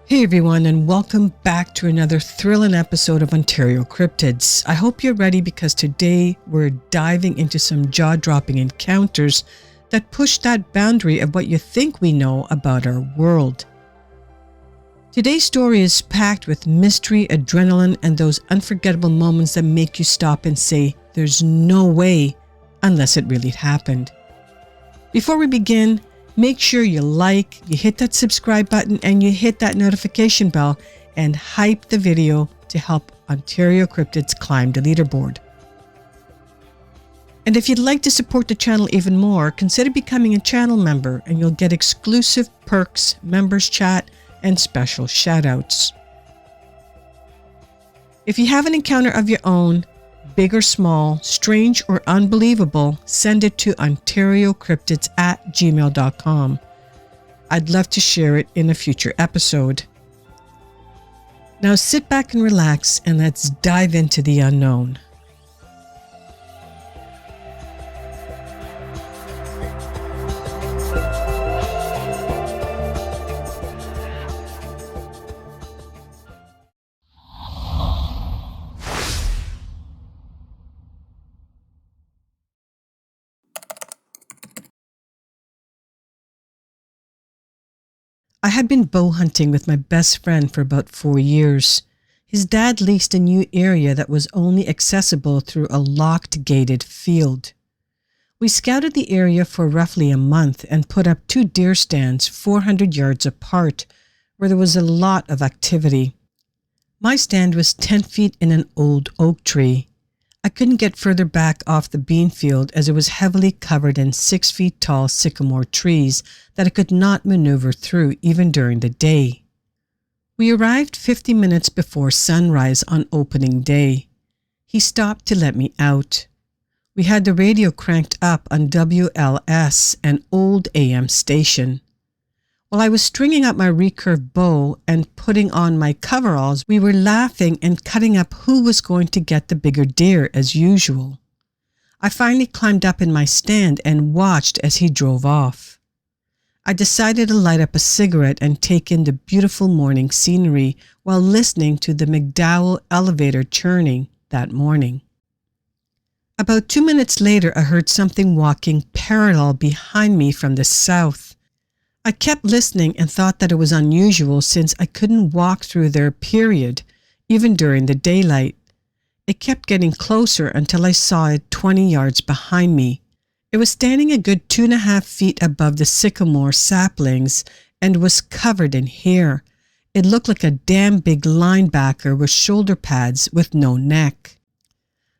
Hey everyone, and welcome back to another thrilling episode of Ontario Cryptids. I hope you're ready because today we're diving into some jaw-dropping encounters that push that boundary of what you think we know about our world. Today's story is packed with mystery, adrenaline, and those unforgettable moments that make you stop and say, there's no way, unless it really happened. Before we begin, make sure you like, you hit that subscribe button, and you hit that notification bell and hype the video to help Ontario Cryptids climb the leaderboard. And if you'd like to support the channel even more, consider becoming a channel member and you'll get exclusive perks, members chat, and special shoutouts. If you have an encounter of your own, big or small, strange or unbelievable, send it to ontariocryptids@gmail.com. I'd love to share it in a future episode. Now sit back and relax and let's dive into the unknown. I had been bow hunting with my best friend for about 4 years. His dad leased a new area that was only accessible through a locked gated field. We scouted the area for roughly a month and put up 2 deer stands 400 yards apart where there was a lot of activity. My stand was 10 feet in an old oak tree. I couldn't get further back off the bean field as it was heavily covered in 6 feet tall sycamore trees that I could not maneuver through even during the day. We arrived 50 minutes before sunrise on opening day. He stopped to let me out. We had the radio cranked up on WLS, an old AM station. While I was stringing up my recurve bow and putting on my coveralls, we were laughing and cutting up who was going to get the bigger deer as usual. I finally climbed up in my stand and watched as he drove off. I decided to light up a cigarette and take in the beautiful morning scenery while listening to the McDowell elevator churning that morning. About 2 minutes later, I heard something walking parallel behind me from the south. I kept listening and thought that it was unusual since I couldn't walk through there, period, even during the daylight. It kept getting closer until I saw it 20 yards behind me. It was standing a good 2.5 feet above the sycamore saplings and was covered in hair. It looked like a damn big linebacker with shoulder pads with no neck.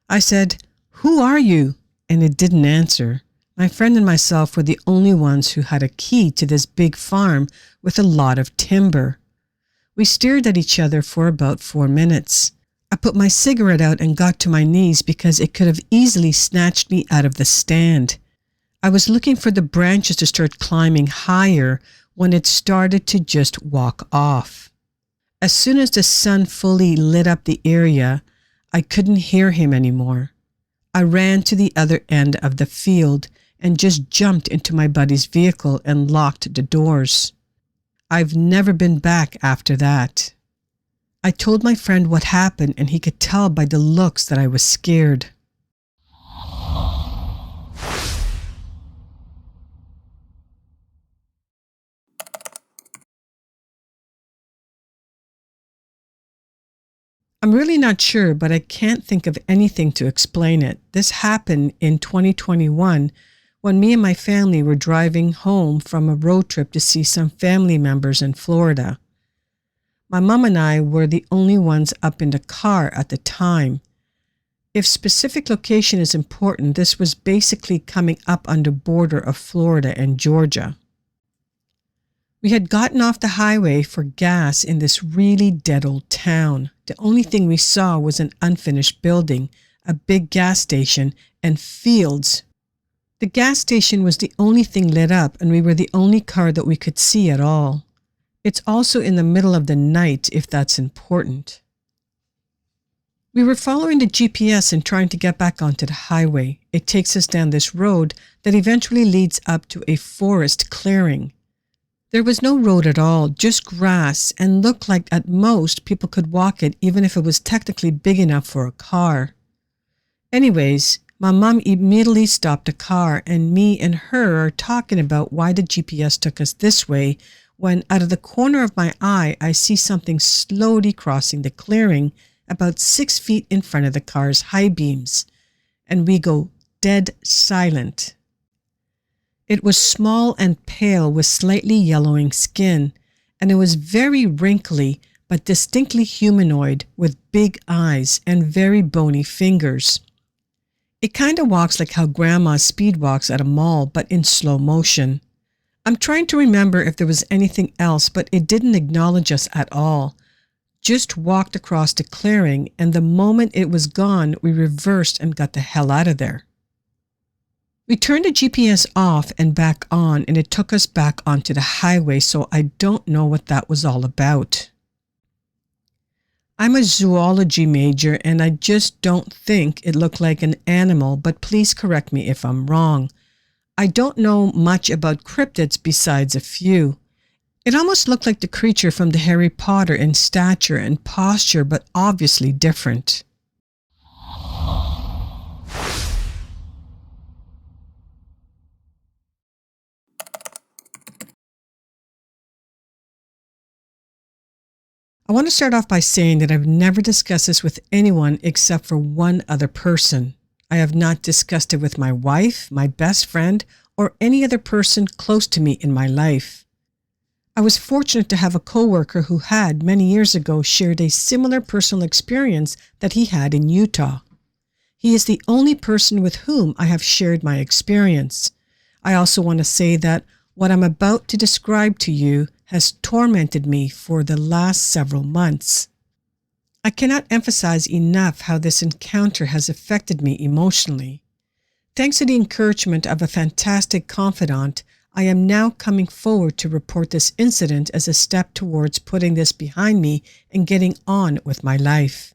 I said, "Who are you?" And it didn't answer. My friend and myself were the only ones who had a key to this big farm with a lot of timber. We stared at each other for about 4 minutes. I put my cigarette out and got to my knees because it could have easily snatched me out of the stand. I was looking for the branches to start climbing higher when it started to just walk off. As soon as the sun fully lit up the area, I couldn't hear him anymore. I ran to the other end of the field and just jumped into my buddy's vehicle and locked the doors. I've never been back after that. I told my friend what happened and he could tell by the looks that I was scared. I'm really not sure, but I can't think of anything to explain it. This happened in 2021 when me and my family were driving home from a road trip to see some family members in Florida. My mom and I were the only ones up in the car at the time. If specific location is important, this was basically coming up on the border of Florida and Georgia. We had gotten off the highway for gas in this really dead old town. The only thing we saw was an unfinished building, a big gas station, and fields. The gas station was the only thing lit up and we were the only car that we could see at all. It's also in the middle of the night if that's important. We were following the GPS and trying to get back onto the highway. It takes us down this road that eventually leads up to a forest clearing. There was no road at all, just grass, and looked like at most people could walk it even if it was technically big enough for a car. Anyways, my mom immediately stopped the car and me and her are talking about why the GPS took us this way when out of the corner of my eye I see something slowly crossing the clearing about 6 feet in front of the car's high beams, and we go dead silent. It was small and pale with slightly yellowing skin, and it was very wrinkly but distinctly humanoid with big eyes and very bony fingers. It kind of walks like how Grandma speed walks at a mall but in slow motion. I'm trying to remember if there was anything else, but it didn't acknowledge us at all. Just walked across the clearing, and the moment it was gone, we reversed and got the hell out of there. We turned the GPS off and back on, and it took us back onto the highway, so I don't know what that was all about. I'm a zoology major, and I just don't think it looked like an animal, but please correct me if I'm wrong. I don't know much about cryptids besides a few. It almost looked like the creature from the Harry Potter in stature and posture, but obviously different. I want to start off by saying that I've never discussed this with anyone except for one other person. I have not discussed it with my wife, my best friend, or any other person close to me in my life. I was fortunate to have a coworker who had, many years ago, shared a similar personal experience that he had in Utah. He is the only person with whom I have shared my experience. I also want to say that what I'm about to describe to you has tormented me for the last several months. I cannot emphasize enough how this encounter has affected me emotionally. Thanks to the encouragement of a fantastic confidant, I am now coming forward to report this incident as a step towards putting this behind me and getting on with my life.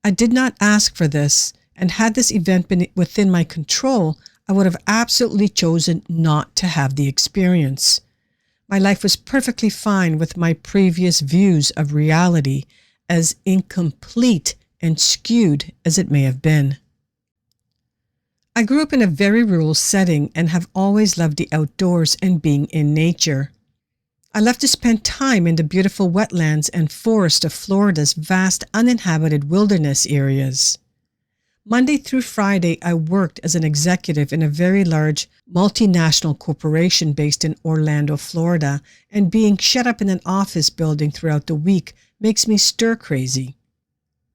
I did not ask for this, and had this event been within my control, I would have absolutely chosen not to have the experience. My life was perfectly fine with my previous views of reality, as incomplete and skewed as it may have been. I grew up in a very rural setting and have always loved the outdoors and being in nature. I love to spend time in the beautiful wetlands and forests of Florida's vast uninhabited wilderness areas. Monday through Friday, I worked as an executive in a very large multinational corporation based in Orlando, Florida, and being shut up in an office building throughout the week makes me stir crazy.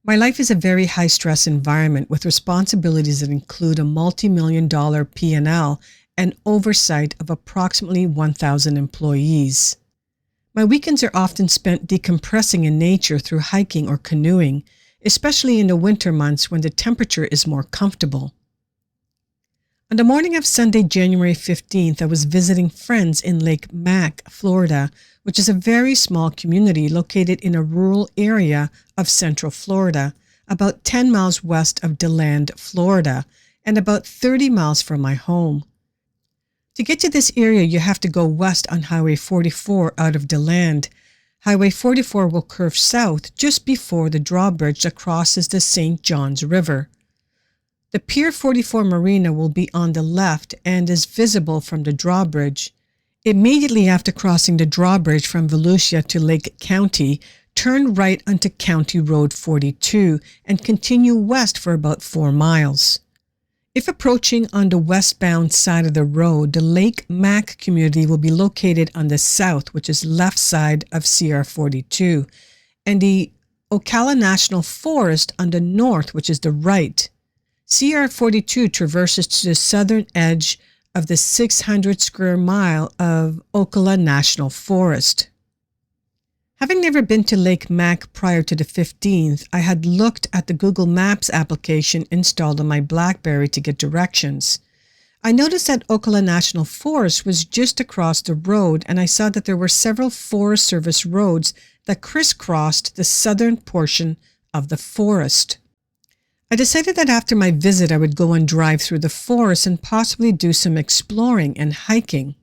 My life is a very high-stress environment with responsibilities that include a multi-million-dollar P&L and oversight of approximately 1,000 employees. My weekends are often spent decompressing in nature through hiking or canoeing, especially in the winter months when the temperature is more comfortable. On the morning of Sunday, January 15th, I was visiting friends in Lake Mac, Florida, which is a very small community located in a rural area of Central Florida, about 10 miles west of DeLand, Florida, and about 30 miles from my home. To get to this area, you have to go west on Highway 44 out of DeLand. Highway 44 will curve south just before the drawbridge that crosses the St. Johns River. The Pier 44 Marina will be on the left and is visible from the drawbridge. Immediately after crossing the drawbridge from Volusia to Lake County, turn right onto County Road 42 and continue west for about 4 miles. If approaching on the westbound side of the road, the Lake Mac community will be located on the south, which is left side of CR 42, and the Ocala National Forest on the north, which is the right. CR 42 traverses to the southern edge of the 600 square mile of Ocala National Forest. Having never been to Lake Mac prior to the 15th, I had looked at the Google Maps application installed on my BlackBerry to get directions. I noticed that Ocala National Forest was just across the road, and I saw that there were several Forest Service roads that crisscrossed the southern portion of the forest. I decided that after my visit I would go and drive through the forest and possibly do some exploring and hiking.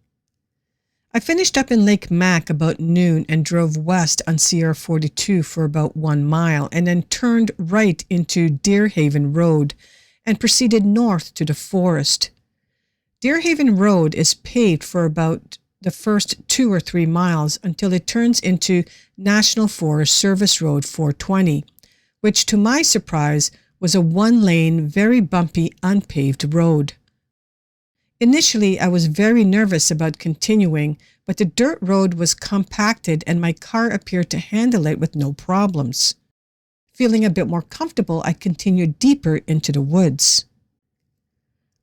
I finished up in Lake Mac about noon and drove west on Sierra 42 for about 1 mile and then turned right into Deerhaven Road and proceeded north to the forest. Deerhaven Road is paved for about the first 2 or 3 miles until it turns into National Forest Service Road 420, which to my surprise was a 1-lane, very bumpy, unpaved road. Initially, I was very nervous about continuing, but the dirt road was compacted and my car appeared to handle it with no problems. Feeling a bit more comfortable, I continued deeper into the woods.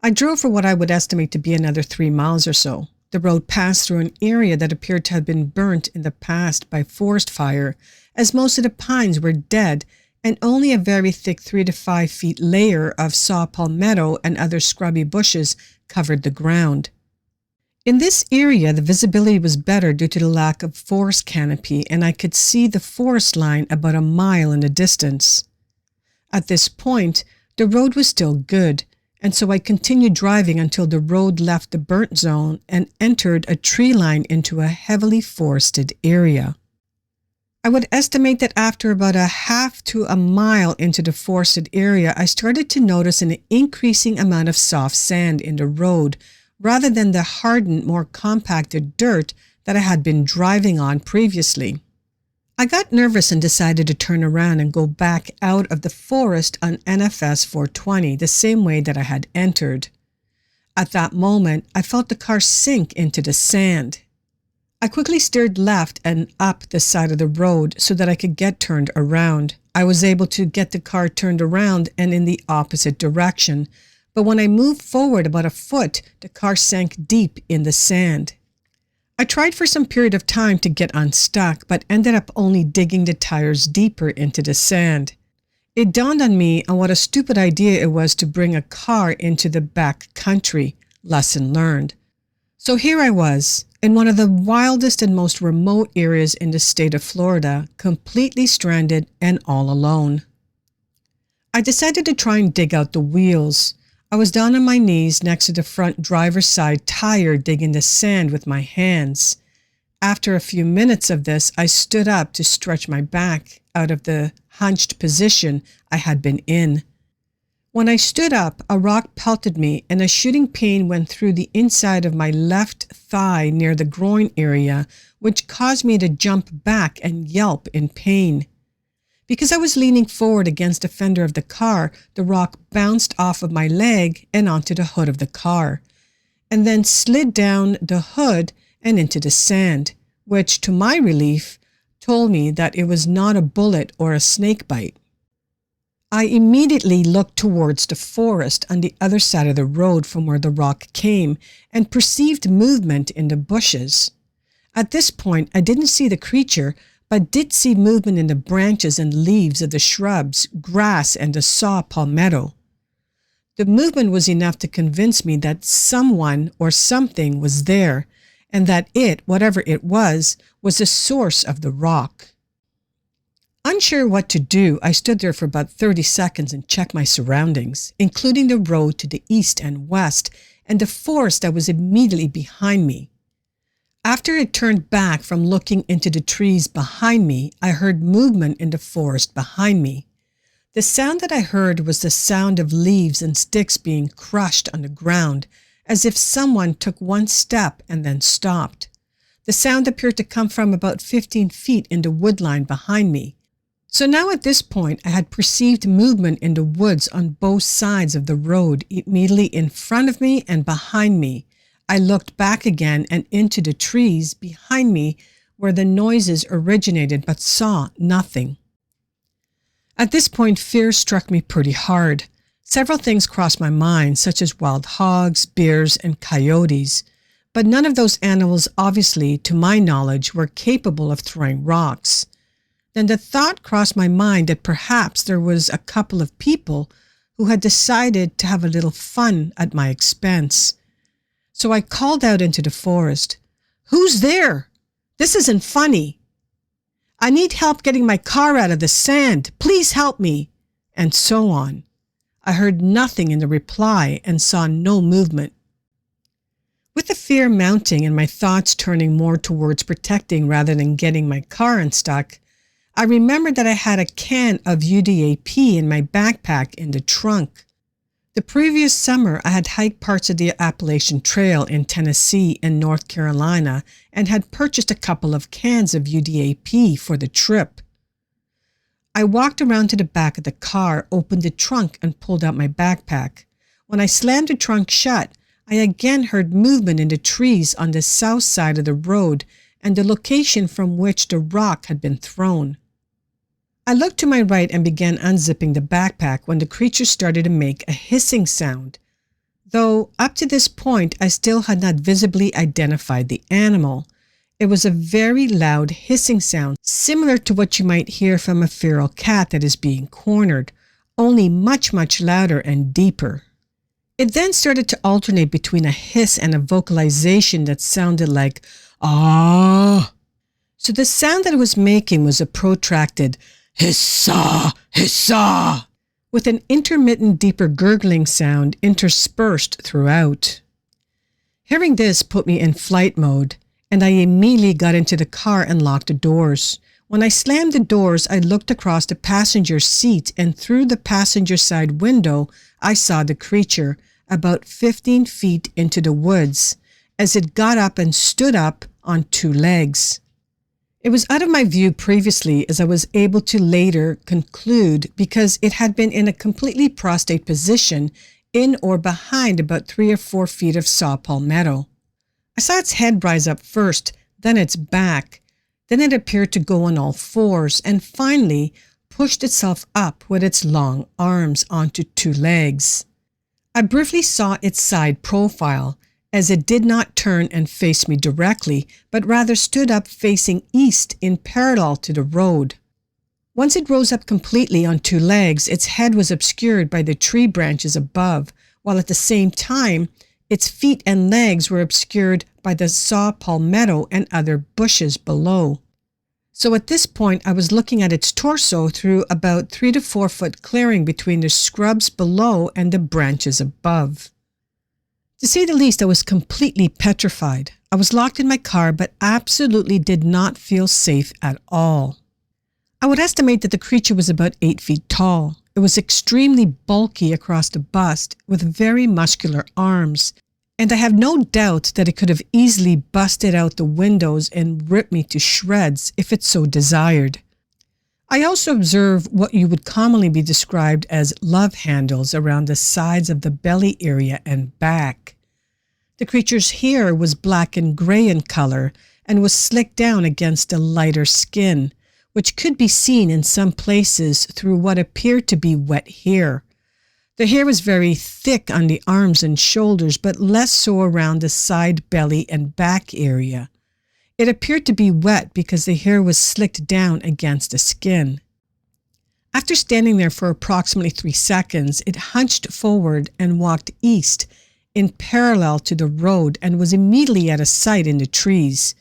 I drove for what I would estimate to be another 3 miles or so. The road passed through an area that appeared to have been burnt in the past by forest fire, as most of the pines were dead and only a very thick 3 to 5 feet layer of saw palmetto and other scrubby bushes covered the ground. In this area, the visibility was better due to the lack of forest canopy, and I could see the forest line about a mile in the distance. At this point, the road was still good, and so I continued driving until the road left the burnt zone and entered a tree line into a heavily forested area. I would estimate that after about a half to a mile into the forested area, I started to notice an increasing amount of soft sand in the road rather than the hardened, more compacted dirt that I had been driving on previously. I got nervous and decided to turn around and go back out of the forest on NFS 420 the same way that I had entered. At that moment, I felt the car sink into the sand. I quickly steered left and up the side of the road so that I could get turned around. I was able to get the car turned around and in the opposite direction, but when I moved forward about a foot, the car sank deep in the sand. I tried for some period of time to get unstuck, but ended up only digging the tires deeper into the sand. It dawned on me on what a stupid idea it was to bring a car into the back country. Lesson learned. So here I was, in one of the wildest and most remote areas in the state of Florida, completely stranded and all alone. I decided to try and dig out the wheels. I was down on my knees next to the front driver's side tire digging the sand with my hands. After a few minutes of this, I stood up to stretch my back out of the hunched position I had been in. When I stood up, a rock pelted me and a shooting pain went through the inside of my left thigh near the groin area, which caused me to jump back and yelp in pain. Because I was leaning forward against the fender of the car, the rock bounced off of my leg and onto the hood of the car, and then slid down the hood and into the sand, which, to my relief, told me that it was not a bullet or a snake bite. I immediately looked towards the forest on the other side of the road from where the rock came and perceived movement in the bushes. At this point, I didn't see the creature, but did see movement in the branches and leaves of the shrubs, grass, and the saw palmetto. The movement was enough to convince me that someone or something was there, and that it, whatever it was the source of the rock. Unsure what to do, I stood there for about 30 seconds and checked my surroundings, including the road to the east and west and the forest that was immediately behind me. After it turned back from looking into the trees behind me, I heard movement in the forest behind me. The sound that I heard was the sound of leaves and sticks being crushed on the ground, as if someone took one step and then stopped. The sound appeared to come from about 15 feet in the woodline behind me. So now at this point, I had perceived movement in the woods on both sides of the road, immediately in front of me and behind me. I looked back again and into the trees behind me where the noises originated, but saw nothing. At this point, fear struck me pretty hard. Several things crossed my mind, such as wild hogs, bears, and coyotes, but none of those animals, obviously, to my knowledge, were capable of throwing rocks. Then the thought crossed my mind that perhaps there was a couple of people who had decided to have a little fun at my expense. So I called out into the forest, "Who's there? This isn't funny. I need help getting my car out of the sand. Please help me," and so on. I heard nothing in the reply and saw no movement. With the fear mounting and my thoughts turning more towards protecting rather than getting my car unstuck, I remembered that I had a can of UDAP in my backpack in the trunk. The previous summer, I had hiked parts of the Appalachian Trail in Tennessee and North Carolina and had purchased a couple of cans of UDAP for the trip. I walked around to the back of the car, opened the trunk, and pulled out my backpack. When I slammed the trunk shut, I again heard movement in the trees on the south side of the road and the location from which the rock had been thrown. I looked to my right and began unzipping the backpack when the creature started to make a hissing sound. Though up to this point I still had not visibly identified the animal. It was a very loud hissing sound, similar to what you might hear from a feral cat that is being cornered, only much, much louder and deeper. It then started to alternate between a hiss and a vocalization that sounded like, "ah." So the sound that it was making was a protracted "hissa, hissa," with an intermittent deeper gurgling sound interspersed throughout. Hearing this put me in flight mode, and I immediately got into the car and locked the doors. When I slammed the doors, I looked across the passenger seat, and through the passenger side window, I saw the creature about 15 feet into the woods as it got up and stood up on two legs. It was out of my view previously, as I was able to later conclude, because it had been in a completely prostrate position in or behind about 3 or 4 feet of saw palmetto. I saw its head rise up first, then its back. Then it appeared to go on all fours and finally pushed itself up with its long arms onto two legs. I briefly saw its side profile, as it did not turn and face me directly, but rather stood up facing east in parallel to the road. Once it rose up completely on two legs, its head was obscured by the tree branches above, while at the same time, its feet and legs were obscured by the saw palmetto and other bushes below. So at this point, I was looking at its torso through about 3 to 4 foot clearing between the scrubs below and the branches above. To say the least, I was completely petrified. I was locked in my car, but absolutely did not feel safe at all. I would estimate that the creature was about 8 feet tall. It was extremely bulky across the bust with very muscular arms, and I have no doubt that it could have easily busted out the windows and ripped me to shreds if it so desired. I also observed what you would commonly be described as love handles around the sides of the belly area and back. The creature's hair was black and gray in color and was slicked down against a lighter skin, which could be seen in some places through what appeared to be wet hair. The hair was very thick on the arms and shoulders, but less so around the side, belly, and back area. It appeared to be wet because the hair was slicked down against the skin. After standing there for approximately 3 seconds, it hunched forward and walked east in parallel to the road and was immediately out of sight in the trees.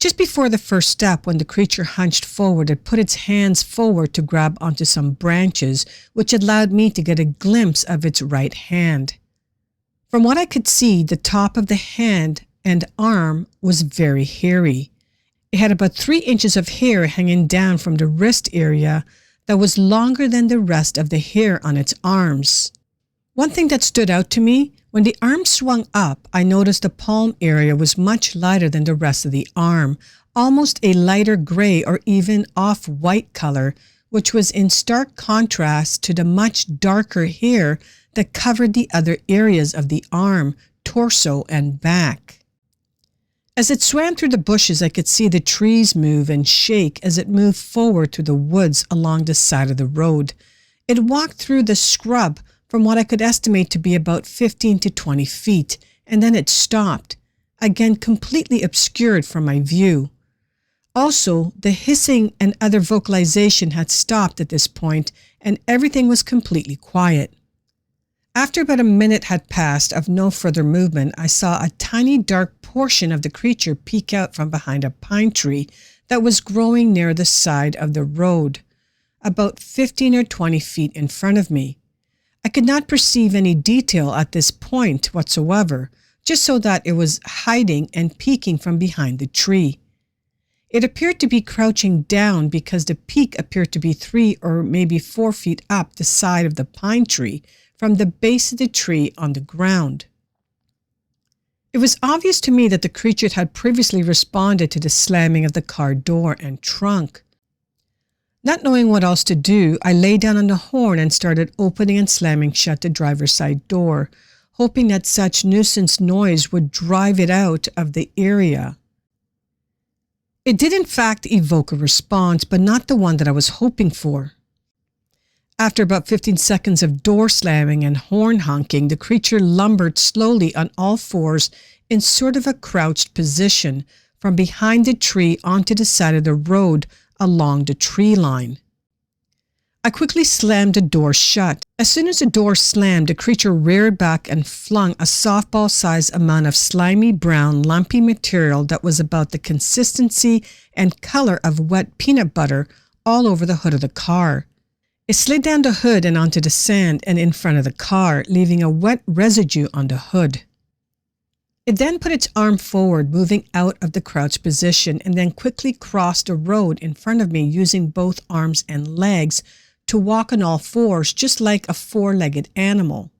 Just before the first step, when the creature hunched forward, it put its hands forward to grab onto some branches, which allowed me to get a glimpse of its right hand. From what I could see, the top of the hand and arm was very hairy. It had about 3 inches of hair hanging down from the wrist area that was longer than the rest of the hair on its arms. One thing that stood out to me, when the arm swung up, I noticed the palm area was much lighter than the rest of the arm, almost a lighter gray or even off-white color, which was in stark contrast to the much darker hair that covered the other areas of the arm, torso, and back. As it swam through the bushes, I could see the trees move and shake as it moved forward through the woods along the side of the road. It walked through the scrub from what I could estimate to be about 15 to 20 feet, and then it stopped, again completely obscured from my view. Also, the hissing and other vocalization had stopped at this point, and everything was completely quiet. After about a minute had passed of no further movement, I saw a tiny dark portion of the creature peek out from behind a pine tree that was growing near the side of the road, about 15 or 20 feet in front of me. I could not perceive any detail at this point whatsoever, just so that it was hiding and peeking from behind the tree. It appeared to be crouching down because the peak appeared to be 3 or maybe 4 feet up the side of the pine tree from the base of the tree on the ground. It was obvious to me that the creature had previously responded to the slamming of the car door and trunk. Not knowing what else to do, I lay down on the horn and started opening and slamming shut the driver's side door, hoping that such nuisance noise would drive it out of the area. It did in fact evoke a response, but not the one that I was hoping for. After about 15 seconds of door slamming and horn honking, the creature lumbered slowly on all fours in sort of a crouched position from behind the tree onto the side of the road along the tree line. I quickly slammed the door shut. As soon as the door slammed, the creature reared back and flung a softball-sized amount of slimy brown lumpy material that was about the consistency and color of wet peanut butter all over the hood of the car. It slid down the hood and onto the sand and in front of the car, leaving a wet residue on the hood. It then put its arm forward, moving out of the crouched position, and then quickly crossed the road in front of me using both arms and legs to walk on all fours, just like a four-legged animal.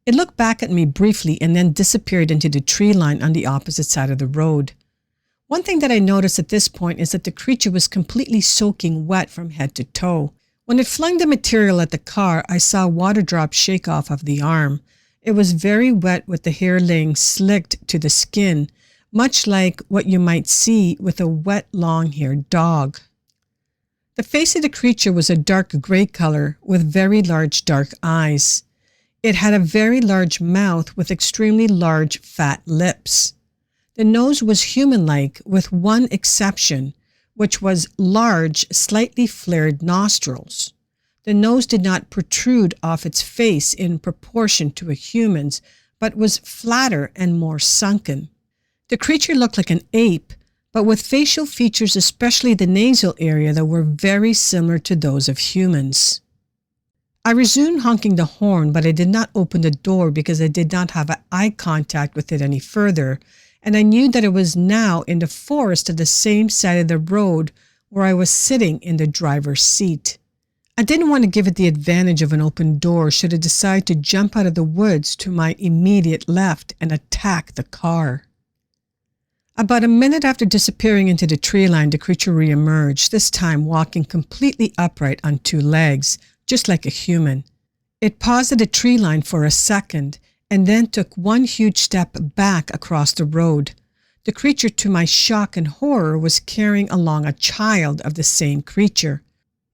It looked back at me briefly and then disappeared into the tree line on the opposite side of the road. One thing that I noticed at this point is that the creature was completely soaking wet from head to toe. When it flung the material at the car, I saw water drops shake off of the arm. It was very wet with the hair laying slicked to the skin, much like what you might see with a wet long-haired dog. The face of the creature was a dark gray color with very large dark eyes. It had a very large mouth with extremely large fat lips. The nose was human-like with one exception, which was large, slightly flared nostrils. The nose did not protrude off its face in proportion to a human's, but was flatter and more sunken. The creature looked like an ape, but with facial features, especially the nasal area, that were very similar to those of humans. I resumed honking the horn, but I did not open the door because I did not have eye contact with it any further, and I knew that it was now in the forest at the same side of the road where I was sitting in the driver's seat. I didn't want to give it the advantage of an open door should it decide to jump out of the woods to my immediate left and attack the car. About a minute after disappearing into the tree line, the creature reemerged, this time walking completely upright on 2 legs, just like a human. It paused at the tree line for a second and then took one huge step back across the road. The creature, to my shock and horror, was carrying along a child of the same creature.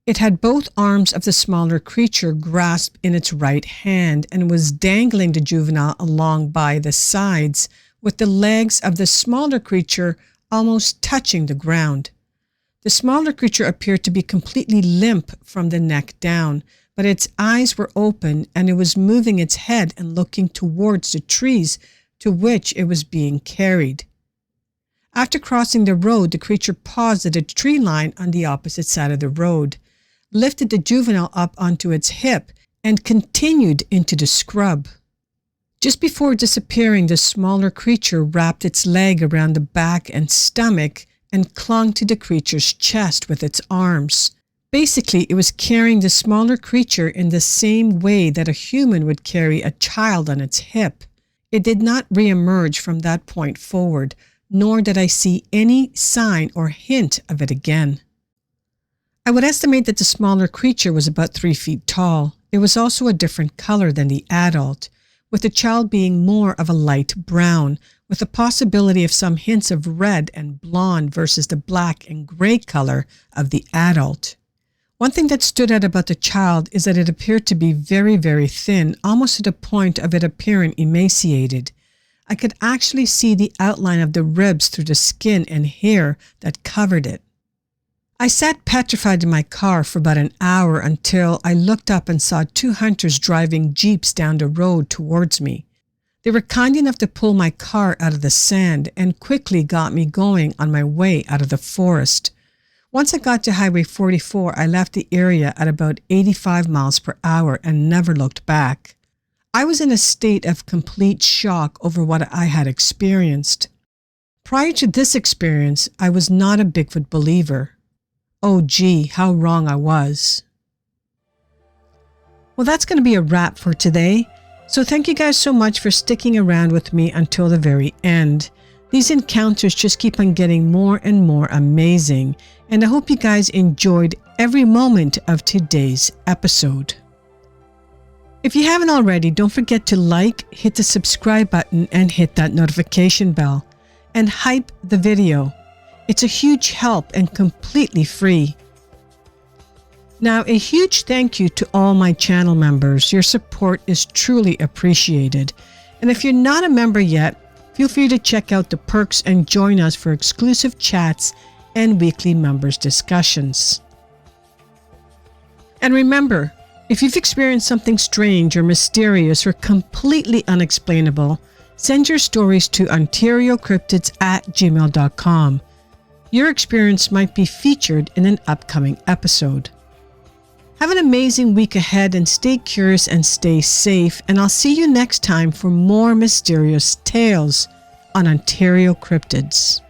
It had both arms of the smaller creature grasped in its right hand and was dangling the juvenile along by the sides, with the legs of the smaller creature almost touching the ground. The smaller creature appeared to be completely limp from the neck down, but its eyes were open and it was moving its head and looking towards the trees to which it was being carried. After crossing the road, the creature paused at a tree line on the opposite side of the road, lifted the juvenile up onto its hip, and continued into the scrub. Just before disappearing, the smaller creature wrapped its leg around the back and stomach and clung to the creature's chest with its arms. Basically, it was carrying the smaller creature in the same way that a human would carry a child on its hip. It did not reemerge from that point forward, nor did I see any sign or hint of it again. I would estimate that the smaller creature was about 3 feet tall. It was also a different color than the adult, with the child being more of a light brown, with the possibility of some hints of red and blonde versus the black and gray color of the adult. One thing that stood out about the child is that it appeared to be very, very thin, almost to the point of it appearing emaciated. I could actually see the outline of the ribs through the skin and hair that covered it. I sat petrified in my car for about an hour until I looked up and saw 2 hunters driving jeeps down the road towards me. They were kind enough to pull my car out of the sand and quickly got me going on my way out of the forest. Once I got to Highway 44, I left the area at about 85 miles per hour and never looked back. I was in a state of complete shock over what I had experienced. Prior to this experience, I was not a Bigfoot believer. Oh gee, how wrong I was. Well, that's going to be a wrap for today. So thank you guys so much for sticking around with me until the very end. These encounters just keep on getting more and more amazing, and I hope you guys enjoyed every moment of today's episode. If you haven't already, don't forget to like, hit the subscribe button, and hit that notification bell. And hype the video. It's a huge help and completely free. Now, a huge thank you to all my channel members. Your support is truly appreciated. And if you're not a member yet, feel free to check out the perks and join us for exclusive chats and weekly members discussions. And remember, if you've experienced something strange or mysterious or completely unexplainable, send your stories to Ontariocryptids@gmail.com. Your experience might be featured in an upcoming episode. Have an amazing week ahead and stay curious and stay safe, and I'll see you next time for more mysterious tales on Ontario Cryptids.